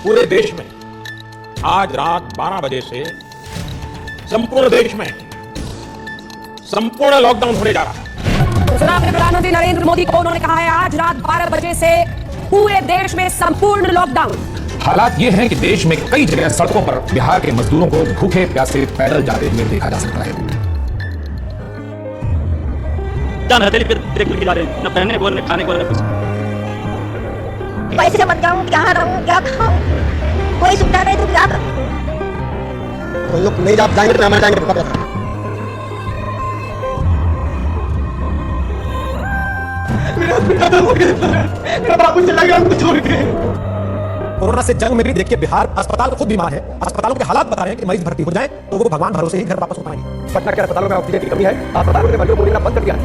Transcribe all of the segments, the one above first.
पूरे देश में आज रात 12 बजे से संपूर्ण देश में संपूर्ण लॉकडाउन होने जा रहा है। सुना आपने प्रधानमंत्री नरेंद्र मोदी को, उन्होंने कहा है आज रात 12 बजे से पूरे देश में संपूर्ण लॉकडाउन। हालात ये हैं कि देश में कई जगह सड़कों पर बिहार के मजदूरों को भूखे प्यासे पैदल जाते हुए देखा जा सकता है। क्या नहते फिर देख के जा रहे हैं, न पहनने को न खाने को न कुछ। कैसे मत जाऊं, क्या रहूं, क्या खाऊं, कोई सुविधा नहीं तो क्या करूं। तो लोग नहीं जाएंगे तो हमें जाएंगे भूखा प्यासा। मेरा बाबू चला गया हमको छोड़ के। कोरोना से जंग में भी देखिए बिहार अस्पताल खुद बीमार है, अस्पतालों के हालात बता रहे हैं कि मरीज भर्ती हो जाए तो वो भगवान भरोसे ही घर वापस हो पाएंगे। पटना के अस्पतालों में ऑक्सीजन की कमी है, अस्पतालों के मरीजों को लेना बंद कर दिया है।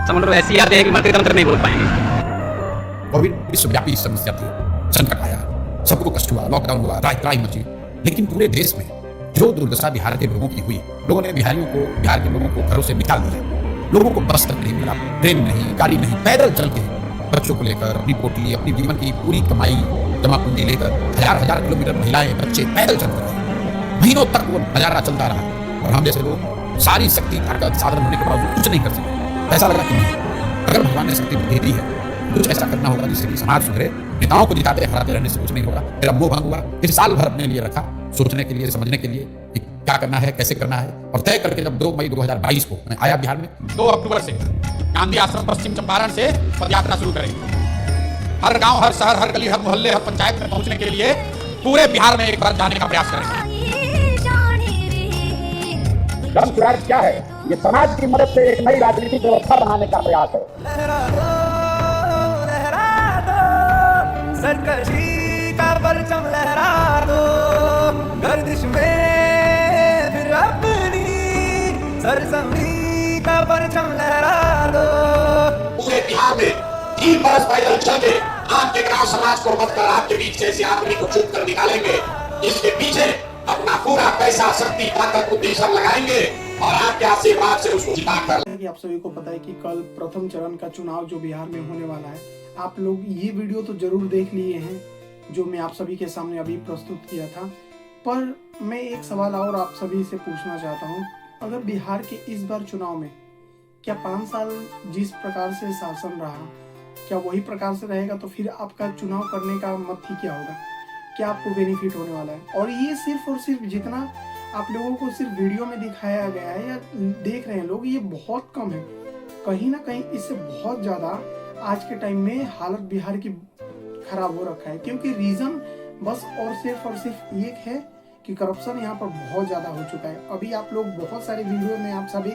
समझ लो ऐसी याद है कि मरते दम तक नहीं बोल पाएंगे। कोविड विश्वव्यापी समस्या थी, संकट आया, सबको कष्ट हुआ, लॉकडाउन हुआ, त्राही मची, लेकिन पूरे देश में जो दुर्दशा बिहार के लोगों की हुई, लोगों ने बिहार के लोगों को घरों से निकाल दिया। लोगों को बस तक नहीं मिला, ट्रेन नहीं, गाड़ी नहीं, पैदल चल के बच्चों को लेकर अपनी पोटली, अपनी जीवन की पूरी कमाई जमा पूंजी लेकर हजार किलोमीटर महिलाएं बच्चे पैदल चलते रहे। महीनों तक वो नजारा चलता रहा और हम जैसे लोग सारी शक्ति ताकत साधन होने के बावजूद कुछ नहीं कर सके। ऐसा लगा कि नहीं, अगर भगवान ने शक्ति दे दी है कुछ ऐसा करना होगा जिससे कि समाज सुधरे। नेताओं को जिताते हराते रहने से कुछ नहीं होगा। मेरा मोह भंग हुआ। फिर साल भर अपने लिए रखा, सोचने के लिए, समझने के लिए कि क्या करना है, कैसे करना है, और तय करके जब 2 मई 2022 को मैं आया बिहार में, 2 अक्टूबर से गांधी आश्रम पश्चिम चंपारण से पदयात्रा शुरू करेंगे। हर गांव, हर शहर, हर गली, हर मोहल्ले, हर पंचायत में पहुंचने के लिए पूरे बिहार में एक बार जाने का प्रयास करेंगे। जन सुराज क्या है? ये समाज की मदद से एक नई राजनीतिक व्यवस्था बनाने का प्रयास है। सरकशी का परचम लहरा दो, गर्दिश में फिर अपनी सरजमी का परचम लहरा दो। पूरे बिहार में 3 बरस पैदल चल के आपके गांव समाज को मत कर आपके बीच ऐसे आदमी को चुन कर निकालेंगे, इसके पीछे अपना पूरा पैसा, शक्ति, ताकत, बुद्धि सब लगाएंगे और आपके आशीर्वाद से उसको जिता कर। आप सभी को पता है कि कल प्रथम चरण का चुनाव जो बिहार में होने वाला है, आप लोग ये वीडियो तो जरूर देख लिए हैं जो मैं आप सभी के सामने अभी प्रस्तुत किया था। पर मैं एक सवाल और आप सभी से पूछना चाहता हूँ, अगर बिहार के इस बार चुनाव में क्या 5 साल जिस प्रकार से शासन रहा, क्या वही प्रकार से रहेगा? तो फिर आपका चुनाव करने का मत ही क्या होगा? क्या आपको बेनिफिट होने वाला है? और ये सिर्फ और सिर्फ जितना आप लोगों को सिर्फ वीडियो में दिखाया गया है या देख रहे हैं लोग, ये बहुत कम है। कहीं ना कहीं इससे बहुत ज्यादा आज के टाइम में हालत बिहार की खराब हो रखा है, क्योंकि रीजन बस और सिर्फ एक है कि करप्शन यहाँ पर बहुत ज्यादा हो चुका है। अभी आप लोग बहुत सारे वीडियो में आप सभी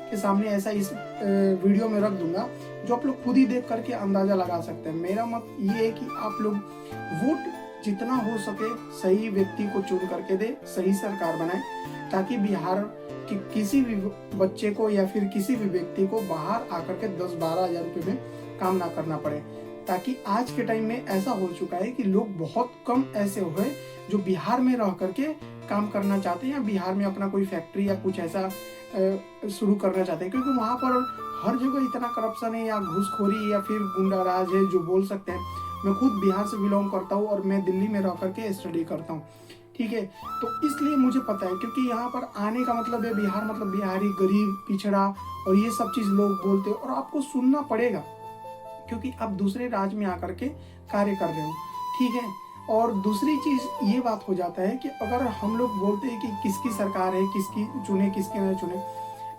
के सामने ऐसा इस वीडियो में रख दूंगा जो आप लोग खुद ही देख करके अंदाजा लगा सकते हैं। मेरा मत ये है कि आप लोग वोट जितना हो सके सही व्यक्ति को चुन करके दे, सही सरकार बनाए, ताकि बिहार कि किसी भी बच्चे को या फिर किसी भी व्यक्ति को बाहर आकर के 10-12 हजार रुपए में काम ना करना पड़े। ताकि आज के टाइम में ऐसा हो चुका है कि लोग बहुत कम ऐसे हुए जो बिहार में रह करके काम करना चाहते हैं या बिहार में अपना कोई फैक्ट्री या कुछ ऐसा शुरू करना चाहते हैं, क्योंकि वहाँ पर हर जगह इतना करप्शन है या घूसखोरी या फिर गुंडाराज है जो बोल सकते हैं। मैं खुद बिहार से बिलोंग करता हूँ और मैं दिल्ली में रह करके स्टडी करता हूँ, ठीक है। तो इसलिए मुझे पता है, क्योंकि यहाँ पर आने का मतलब है बिहार मतलब बिहारी, गरीब, पिछड़ा और ये सब चीज लोग बोलते हैं और आपको सुनना पड़ेगा क्योंकि आप दूसरे राज्य में आकर के कार्य कर रहे हो, ठीक है। और दूसरी चीज ये बात हो जाता है कि अगर हम लोग बोलते हैं कि किसकी सरकार है, किसकी चुने किसकी नहीं चुने,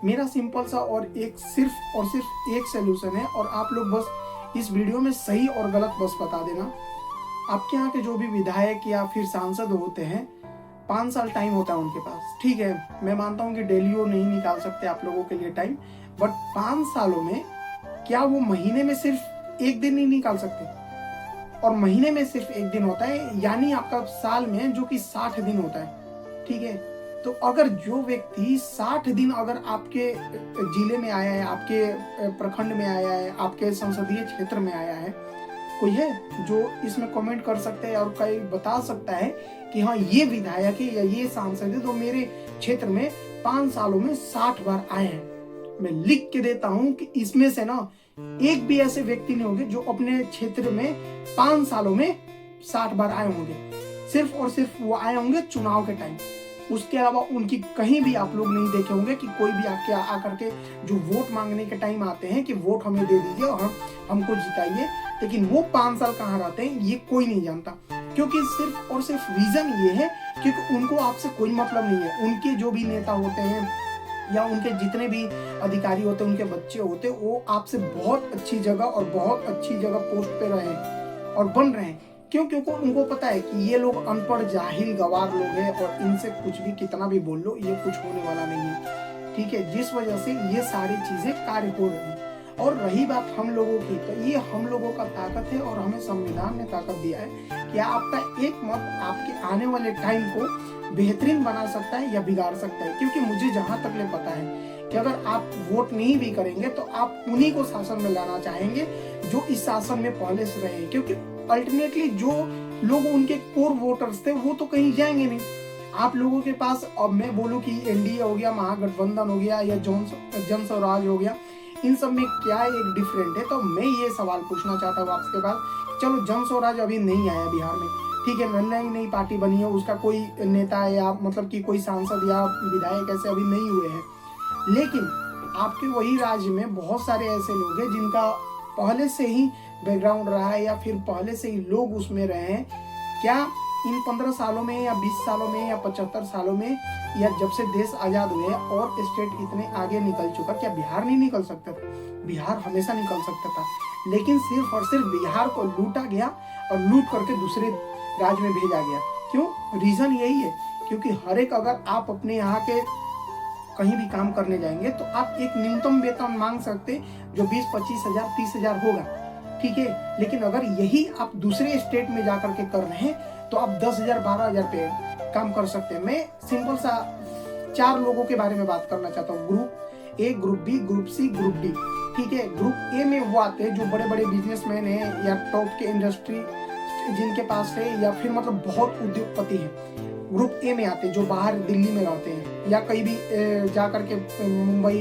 मेरा सिंपल सा और सिर्फ एक सोल्यूशन है और आप लोग बस इस वीडियो में सही और गलत बस बता देना। आपके यहाँ के जो भी विधायक या फिर सांसद होते हैं 5 साल टाइम होता है उनके पास, ठीक है। मैं मानता हूँ कि डेली वो नहीं निकाल सकते आप लोगों के लिए टाइम, बट 5 सालों में क्या वो महीने में सिर्फ 1 दिन नहीं निकाल सकते? और महीने में सिर्फ 1 दिन होता है, यानी आपका साल में जो कि 60 दिन होता है, ठीक है। तो अगर जो व्यक्ति 60 दिन अगर आपके जिले में आया है, आपके प्रखंड में आया है, आपके संसदीय क्षेत्र में आया है, कोई है जो इसमें कमेंट कर सकता है और कोई बता सकता है कि हाँ ये विधायक है या ये सांसद है तो मेरे क्षेत्र में 5 सालों में 60 बार आए हैं? मैं लिख के देता हूं कि इसमें से ना एक भी ऐसे व्यक्ति नहीं होंगे जो अपने क्षेत्र में 5 सालों में 60 बार आए होंगे। सिर्फ और सिर्फ वो आए होंगे चुनाव के टाइम। उसके अलावा उनकी कहीं भी आप लोग नहीं देखे होंगे कि कोई भी आपके आकर के जो वोट मांगने के टाइम आते हैं कि वोट हमें दे दीजिए और हमको जिताइए, लेकिन वो 5 साल कहाँ रहते हैं ये कोई नहीं जानता। क्योंकि सिर्फ और सिर्फ रीजन ये है क्योंकि उनको आपसे कोई मतलब नहीं है। उनके जो भी नेता होते हैं या उनके जितने भी अधिकारी होते हैं, उनके बच्चे होते हैं, वो आपसे बहुत अच्छी जगह और बहुत अच्छी जगह पोस्ट पे रहे हैं और बन रहे हैं। क्यों? क्योंकि उनको पता है कि ये लोग अनपढ़ जाहिल गवार लोग हैं और इनसे कुछ भी कितना भी बोल लो ये कुछ होने वाला नहीं है। ठीक है, जिस वजह से ये सारी चीजें कार्य हो रही है। और रही बात हम लोगों की, तो ये हम लोगों का ताकत है और हमें संविधान ने ताकत दिया है कि आपका एक मत आपके आने वाले टाइम को बेहतरीन बना सकता है या बिगाड़ सकता है। क्योंकि मुझे जहां तक ले पता है कि अगर आप वोट नहीं भी करेंगे तो आप उन्हीं को शासन में लाना चाहेंगे जो इस शासन में पहले से रहे। क्योंकि अल्टरनेटली जो लोग उनके कोर वोटर्स थे वो तो कहीं जाएंगे नहीं। आप लोगों के पास, अब मैं बोलूं कि एनडीए हो गया, महागठबंधन हो गया या जन स्वराज हो गया, इन सब में क्या एक डिफरेंट है? तो मैं ये सवाल पूछना चाहता हूँ आपके पास। चलो जन स्वराज अभी नहीं आया बिहार में, ठीक है, नई पार्टी बनी है, उसका कोई नेता या मतलब कि कोई सांसद या विधायक ऐसे अभी नहीं हुए हैं। लेकिन आपके वही राज्य में बहुत सारे ऐसे लोग हैं जिनका पहले से ही बैकग्राउंड रहा है या फिर पहले से ही लोग उसमें रहे हैं। क्या इन 15 सालों में या 20 सालों में या 75 सालों में या जब से देश आजाद हुए और स्टेट इतने आगे निकल चुका, क्या बिहार नहीं निकल सकता था? बिहार हमेशा निकल सकता था, लेकिन सिर्फ और सिर्फ बिहार को लूटा गया और लूट करके दूसरे राज्य में भेजा गया। क्यों? रीजन यही है क्योंकि हर एक, अगर आप अपने यहाँ के कहीं भी काम करने जाएंगे तो आप एक न्यूनतम वेतन मांग सकते जो 20-25 हजार 30 हजार होगा, ठीक है। लेकिन अगर यही आप दूसरे स्टेट में जाकर के कर रहे हैं तो आप 10,000 12,000 पे काम कर सकते हैं। मैं सिंपल सा 4 लोगों के बारे में बात करना चाहता हूँ, group A, group B, group C, group D, ठीक है। ग्रुप ए में वो आते हैं जो बड़े बड़े बिजनेसमैन हैं या टॉप के इंडस्ट्री जिनके पास है या फिर मतलब बहुत उद्योगपति है। ग्रुप ए में आते हैं जो बाहर दिल्ली में रहते हैं या कहीं भी जा करके मुंबई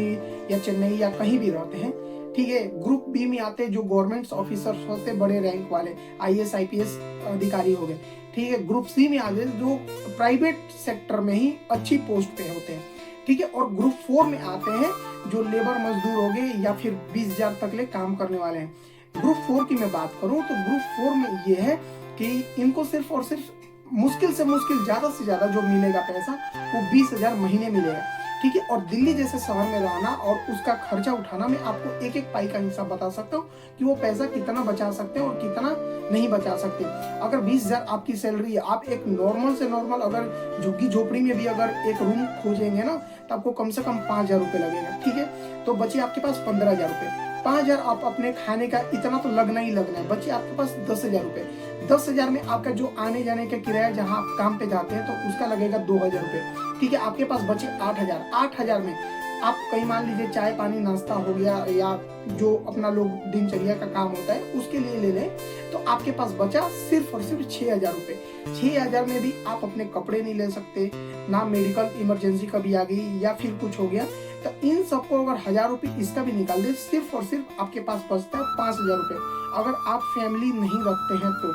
या चेन्नई या कहीं भी रहते हैं, ठीक है। ग्रुप बी में आते हैं जो गवर्नमेंट ऑफिसर्स होते हैं, बड़े रैंक वाले IAS IPS अधिकारी हो गए, ठीक है। ग्रुप सी में आते हैं जो प्राइवेट सेक्टर में ही अच्छी पोस्ट पे होते हैं, ठीक है। और ग्रुप 4 में आते हैं जो लेबर मजदूर हो गए या फिर 20,000 तक ले काम करने वाले हैं। ग्रुप 4 की मैं बात करूं तो ग्रुप 4 में ये है कि इनको सिर्फ और सिर्फ मुश्किल से मुश्किल ज्यादा से ज्यादा जो मिलेगा पैसा वो 20,000 महीने मिलेगा, ठीक है। और दिल्ली जैसे शहर में रहना और उसका खर्चा उठाना, मैं आपको एक एक पाई का हिसाब बता सकता हूँ कि वो पैसा कितना बचा सकते हैं और कितना नहीं बचा सकते। अगर 20,000 आपकी सैलरी है, आप एक नॉर्मल से नॉर्मल अगर झुग्गी झोपड़ी में भी अगर एक रूम खोजेंगे ना तो आपको कम से कम 5,000 रुपये लगेगा, ठीक है। तो बचे आपके पास 15,000 रुपये। 5,000 आप अपने खाने का इतना तो लगना ही लगना है, बचे आपके पास 10,000 रुपये। 10,000 में आपका जो आने जाने का किराया जहाँ आप काम पे जाते हैं तो उसका लगेगा 2,000 रुपये, ठीक है। आपके पास बचे 8,000। 8,000 में आप कहीं मान लीजिए चाय पानी नाश्ता हो गया या जो अपना लोग दिनचर्या का काम होता है उसके लिए ले लें तो आपके पास बचा सिर्फ और सिर्फ 6,000 रुपये। 6,000 में भी आप अपने कपड़े नहीं ले सकते, ना मेडिकल इमरजेंसी कभी आ गई या फिर कुछ हो गया, तो इन सबको अगर 1,000 रुपये इसका भी निकाल दे, सिर्फ और सिर्फ आपके पास बचता है 5,000 रुपये। अगर आप फैमिली नहीं रखते हैं तो,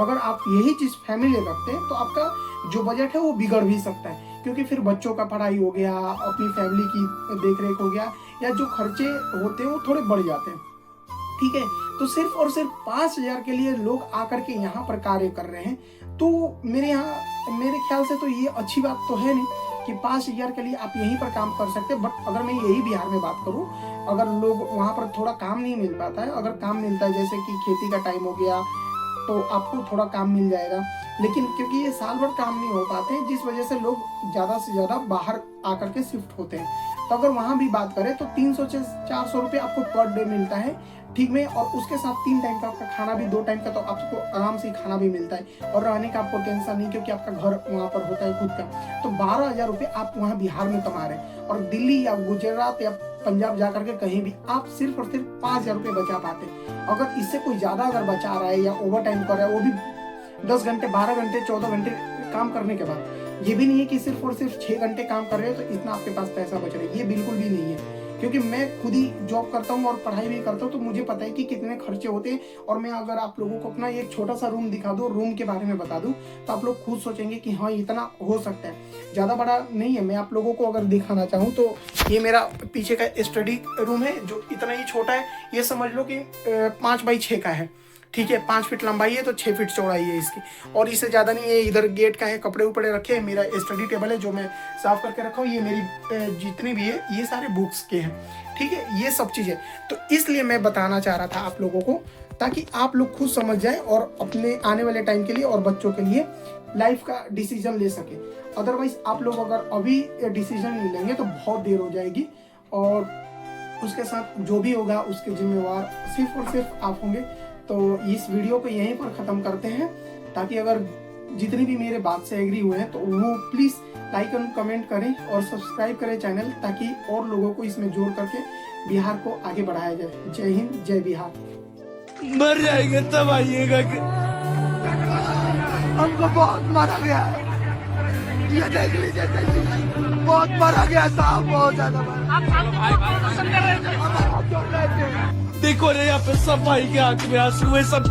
अगर आप यही चीज फैमिली रखते हैं तो आपका जो बजट है वो बिगड़ भी सकता है, क्योंकि फिर बच्चों का पढ़ाई हो गया, अपनी फैमिली की देखरेख हो गया, या जो खर्चे होते हैं वो थोड़े बढ़ जाते हैं, ठीक है। तो सिर्फ और सिर्फ 5,000 के लिए लोग आकर के यहाँ पर कार्य कर रहे हैं। तो मेरे ख्याल से तो ये अच्छी बात तो है नहीं कि 5,000 के लिए आप यहीं पर काम कर सकते हैं। बट अगर मैं यही बिहार में बात करूं, अगर लोग वहाँ पर थोड़ा काम नहीं मिल पाता है, अगर काम मिलता है जैसे कि खेती का टाइम हो गया तो आपको थोड़ा काम मिल जाएगा, लेकिन क्योंकि ये साल भर काम नहीं हो पाते हैं जिस वजह से लोग ज़्यादा से ज़्यादा बाहर आकर के शिफ्ट होते हैं। तो अगर वहाँ भी बात करें तो 300 से 400 रुपये आपको पर डे मिलता है, ठीक में। और उसके साथ 3 टाइम का आपका खाना भी, 2 टाइम का तो आपको आराम से खाना भी मिलता है और रहने का आपको टेंशन नहीं क्योंकि आपका घर वहाँ पर होता है खुद का। तो 12,000 रुपये आप वहाँ बिहार में कमा रहे हैं और दिल्ली या गुजरात या पंजाब जा करके कहीं भी आप सिर्फ और सिर्फ 5,000 रुपये बचा पाते हैं। अगर इससे कोई ज़्यादा अगर बचा रहा है या ओवर टाइम कर रहा है, वो भी 10 घंटे 12 घंटे 14 घंटे काम करने के बाद, ये भी नहीं है कि सिर्फ और सिर्फ 6 घंटे काम कर रहे हो तो इतना आपके पास पैसा बच रहा है, ये बिल्कुल भी नहीं है। क्योंकि मैं खुद ही जॉब करता हूँ और पढ़ाई भी करता हूँ, तो मुझे पता है कि कितने खर्चे होते हैं। और मैं अगर आप लोगों को अपना एक छोटा सा रूम दिखा दूँ, रूम के बारे में बता दूँ, तो आप लोग खुद सोचेंगे कि हाँ इतना हो सकता है। ज़्यादा बड़ा नहीं है। मैं आप लोगों को अगर दिखाना चाहूँ तो ये मेरा पीछे का स्टडी रूम है जो इतना ही छोटा है। ये समझ लो कि 5 बाई 6 का है, ठीक है। 5 फीट लंबाई है तो 6 फीट चौड़ाई है इसकी, और इससे ज़्यादा नहीं है। इधर गेट का है, कपड़े उपड़े रखे हैं, मेरा स्टडी टेबल है जो मैं साफ करके रखा हूँ। ये मेरी जितनी भी है ये सारे बुक्स के हैं, ठीक है। ये सब चीज़ें तो इसलिए मैं बताना चाह रहा था आप लोगों को, ताकि आप लोग खुद समझ जाए और अपने आने वाले टाइम के लिए और बच्चों के लिए लाइफ का डिसीजन ले सके। अदरवाइज आप लोग अगर अभी डिसीजन नहीं लेंगे तो बहुत देर हो जाएगी, और उसके साथ जो भी होगा उसके जिम्मेवार सिर्फ और सिर्फ आप होंगे। तो इस वीडियो को यहीं पर ख़त्म करते हैं, ताकि अगर जितने भी मेरे बात से एग्री हुए हैं तो वो प्लीज़ लाइक और कमेंट करें और सब्सक्राइब करें चैनल, ताकि और लोगों को इसमें जोड़ करके बिहार को आगे बढ़ाया जाए। जय हिंद, जय बिहार। मर जाएंगे तब आइएगा कि हमको बहुत मारा गया है, ये देख लीजिए, बहुत मारा गया साहब, बहुत ज्यादा देखो रे यहाँ पे सब भाई के आंख में आंसू है सब।